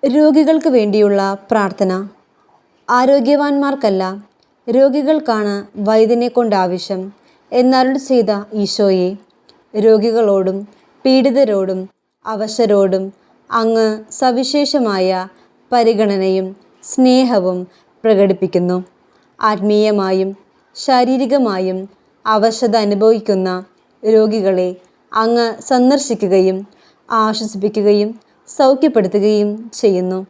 രോഗികൾക്ക് വേണ്ടിയുള്ള പ്രാർത്ഥന. ആരോഗ്യവാന്മാർക്കല്ല, രോഗികൾക്കാണ് വൈദ്യനെ കൊണ്ടാവശ്യം എന്നരുൾ ചെയ്ത ഈശോയെ, രോഗികളോടും പീഡിതരോടും അവശരോടും അങ്ങ് സവിശേഷമായ പരിഗണനയും സ്നേഹവും പ്രകടിപ്പിക്കുന്നു. ആത്മീയമായും ശാരീരികമായും അവശത അനുഭവിക്കുന്ന രോഗികളെ അങ്ങ് സന്ദർശിക്കുകയും ആശ്വസിപ്പിക്കുകയും സൗഖ്യപ്പെടുത്തുകയും ചെയ്യുന്നു.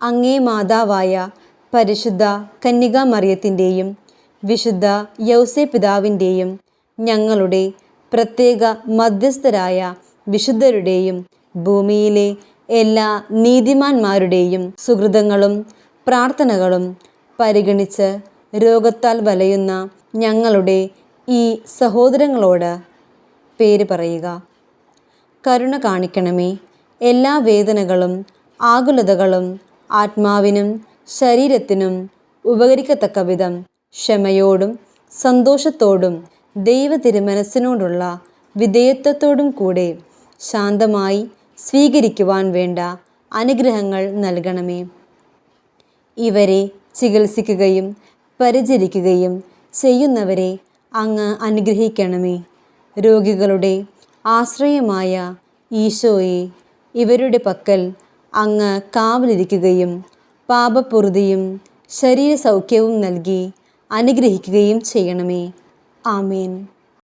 അങ്ങേ മാതാവായ പരിശുദ്ധ കന്യകാമറിയത്തിൻ്റെയും വിശുദ്ധ യൗസേ പിതാവിൻ്റെയും ഞങ്ങളുടെ പ്രത്യേക മധ്യസ്ഥരായ വിശുദ്ധരുടെയും ഭൂമിയിലെ എല്ലാ നീതിമാന്മാരുടെയും സുഹൃതങ്ങളും പ്രാർത്ഥനകളും പരിഗണിച്ച് രോഗത്താൽ വലയുന്ന ഞങ്ങളുടെ ഈ സഹോദരങ്ങളോട് പേര് പറയുക. കരുണ കാണിക്കണമേ. എല്ലാ വേദനകളും ആകുലതകളും ആത്മാവിനും ശരീരത്തിനും ഉപകരിക്കത്തക്ക വിധം ക്ഷമയോടും സന്തോഷത്തോടും ദൈവ തിരുമനസ്സിനോടുള്ള വിധേയത്വത്തോടും കൂടെ ശാന്തമായി സ്വീകരിക്കുവാൻ വേണ്ട അനുഗ്രഹങ്ങൾ നൽകണമേ. ഇവരെ ചികിത്സിക്കുകയും പരിചരിക്കുകയും ചെയ്യുന്നവരെ അങ്ങ് അനുഗ്രഹിക്കണമേ. രോഗികളുടെ ആശ്രയമായ ഈശോയെ, ഇവരുടെ പക്കൽ അങ്ങ് കാവലിരിക്കുകയും പാപപൂർതിയും ശരീരസൗഖ്യവും നൽകി അനുഗ്രഹിക്കുകയും ചെയ്യണമേ. ആമേൻ.